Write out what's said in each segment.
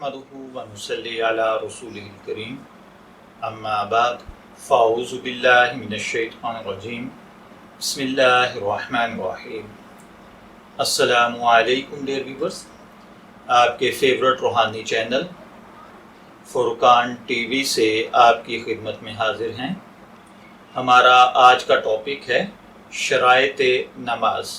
नहमदुहु व नुसल्ली अला रसूलिल करीम अम्मा बाद फ़अऊज़ु बिल्लाहि मिनश शैतानिर रजीम बिस्मिल्लाहिर रहमानिर रहीम। अस्सलामु अलैकुम डियर व्यूअर्स, आपके फेवरेट रूहानी चैनल फुरकान टीवी से आपकी खिदमत में हाजिर हैं। हमारा आज का टॉपिक है शराइत नमाज,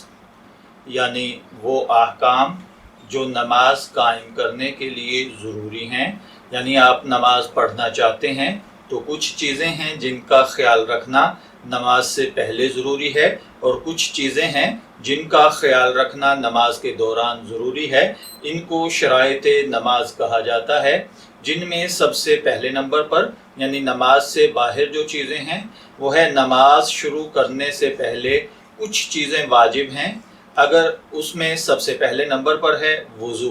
यानी वो अहकाम जो नमाज कायम करने के लिए ज़रूरी हैं। यानी आप नमाज पढ़ना चाहते हैं तो कुछ चीज़ें हैं जिनका ख्याल रखना नमाज से पहले ज़रूरी है, और कुछ चीज़ें हैं जिनका ख्याल रखना नमाज के दौरान ज़रूरी है। इनको शराइत नमाज कहा जाता है, जिनमें सबसे पहले नंबर पर यानी नमाज से बाहर जो चीज़ें हैं वो है नमाज शुरू करने से पहले कुछ चीज़ें वाजिब हैं। अगर उसमें सबसे पहले नंबर पर है वज़ू।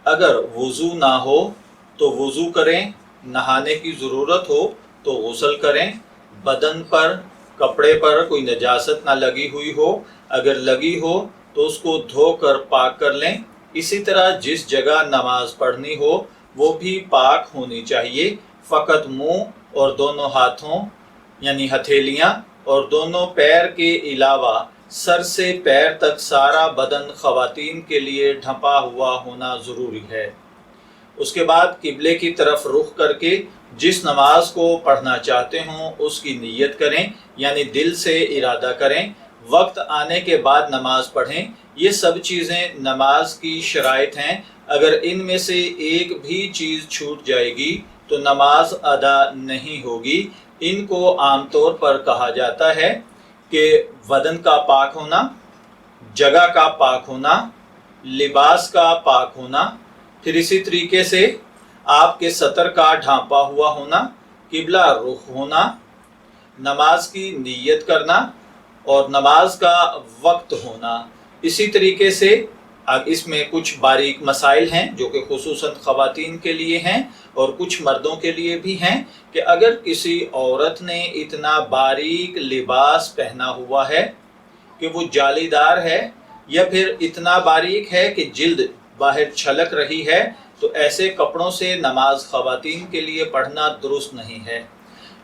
अगर वज़ू ना हो तो वज़ू करें, नहाने की ज़रूरत हो तो गुस्ल करें, बदन पर कपड़े पर कोई नजासत ना लगी हुई हो, अगर लगी हो तो उसको धोकर पाक कर लें। इसी तरह जिस जगह नमाज पढ़नी हो वो भी पाक होनी चाहिए। फ़कत मुंह और दोनों हाथों यानी हथेलियाँ और दोनों पैर के अलावा सर से पैर तक सारा बदन ख़वातीन के लिए ढंपा हुआ होना ज़रूरी है। उसके बाद किबले की तरफ रुख करके जिस नमाज को पढ़ना चाहते हों उसकी नीयत करें, यानी दिल से इरादा करें। वक्त आने के बाद नमाज पढ़ें। ये सब चीज़ें नमाज की शराइत हैं। अगर इनमें से एक भी चीज़ छूट जाएगी तो नमाज अदा नहीं होगी। इनको आमतौर पर कहा जाता है कि बदन का पाक होना, जगह का पाक होना, लिबास का पाक होना, फिर इसी तरीके से आपके सतर का ढांपा हुआ होना, किबला रुख होना, नमाज की नीयत करना और नमाज का वक्त होना। इसी तरीके से अब इसमें कुछ बारीक मसाइल हैं जो कि खुसूसन ख़वातीन के लिए हैं और कुछ मर्दों के लिए भी हैं कि अगर किसी औरत ने इतना बारीक लिबास पहना हुआ है कि वो जालीदार है या फिर इतना बारीक है कि जिल्द बाहर छलक रही है, तो ऐसे कपड़ों से नमाज ख़वातीन के लिए पढ़ना दुरुस्त नहीं है।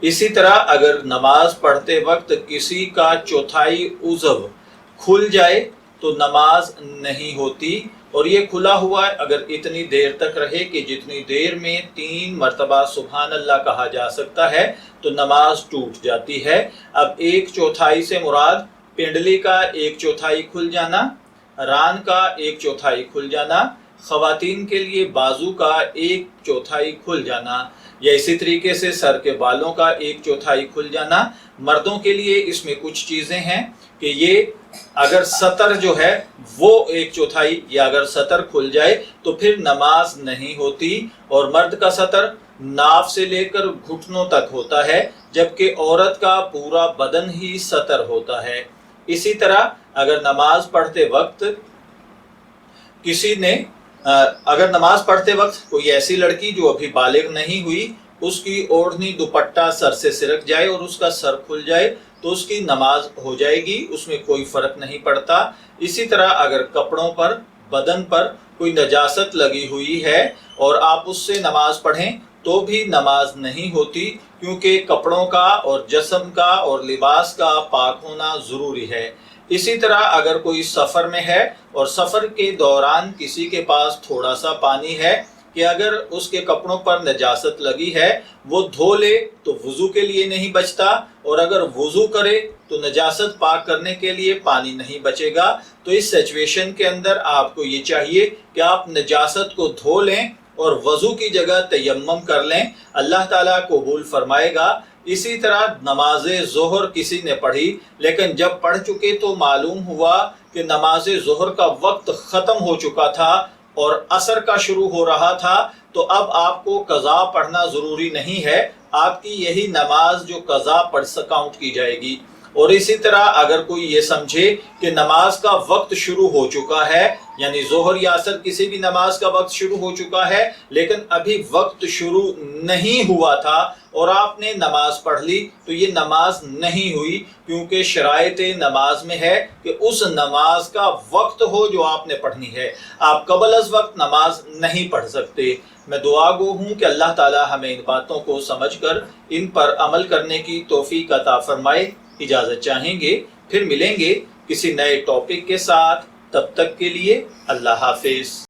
इसी तरह अगर नमाज पढ़ते वक्त किसी का चौथाई उज़व खुल जाए तो नमाज नहीं होती, और ये खुला हुआ अगर इतनी देर तक रहे कि जितनी देर में 3 मरतबा सुबहान अल्लाह कहा जा सकता है तो नमाज टूट जाती है। अब 1/4 से मुराद पिंडली का 1/4 खुल जाना, रान का 1/4 खुल जाना, ख़वातीन के लिए बाजू का 1/4 खुल जाना, या इसी तरीके से सर के बालों का 1/4 खुल जाना। मर्दों के लिए इसमें कुछ चीज़ें हैं कि ये अगर सतर जो है वो 1/4 या अगर सतर खुल जाए तो फिर नमाज नहीं होती, और मर्द का सतर नाफ से लेकर घुटनों तक होता है जबकि औरत का पूरा बदन ही सतर होता है। इसी तरह अगर नमाज पढ़ते वक्त किसी ने अगर नमाज पढ़ते वक्त कोई ऐसी लड़की जो अभी बालिग नहीं हुई उसकी ओढ़नी दुपट्टा सर से सिरक जाए और उसका सर खुल जाए तो उसकी नमाज हो जाएगी, उसमें कोई फ़र्क नहीं पड़ता। इसी तरह अगर कपड़ों पर बदन पर कोई नजासत लगी हुई है और आप उससे नमाज पढ़ें तो भी नमाज नहीं होती, क्योंकि कपड़ों का और जिस्म का और लिबास का पाक होना ज़रूरी है। इसी तरह अगर कोई सफ़र में है और सफ़र के दौरान किसी के पास थोड़ा सा पानी है कि अगर उसके कपड़ों पर नजासत लगी है वो धो ले तो वज़ू के लिए नहीं बचता, और अगर वज़ू करे तो नजासत पाक करने के लिए पानी नहीं बचेगा। तो इस सिचुएशन के अंदर आपको ये चाहिए कि आप नजासत को धो लें और वज़ू की जगह तयम्मुम कर लें, अल्लाह ताला कबूल फरमाएगा। इसी तरह नमाज ज़ोहर किसी ने पढ़ी लेकिन जब पढ़ चुके तो मालूम हुआ कि नमाज ज़ोहर का वक्त ख़त्म हो चुका था और असर का शुरू हो रहा था, तो अब आपको कज़ा पढ़ना ज़रूरी नहीं है, आपकी यही नमाज जो कज़ा पढ़ काउंट की जाएगी। और इसी तरह अगर कोई ये समझे कि नमाज का वक्त शुरू हो चुका है, यानी ज़ोहर या असर किसी भी नमाज का वक्त शुरू हो चुका है लेकिन अभी वक्त शुरू नहीं हुआ था اور آپ نے نماز پڑھ لی تو یہ نماز نہیں ہوئی، کیونکہ شرائط نماز میں ہے کہ اس نماز کا وقت ہو جو آپ نے پڑھنی ہے۔ آپ قبل از وقت نماز نہیں پڑھ سکتے۔ میں دعا گو ہوں کہ اللہ تعالی ہمیں ان باتوں کو سمجھ کر ان پر عمل کرنے کی توفیق عطا فرمائے۔ اجازت چاہیں گے، پھر ملیں گے کسی نئے ٹاپک کے ساتھ، تب تک کے لیے اللہ حافظ۔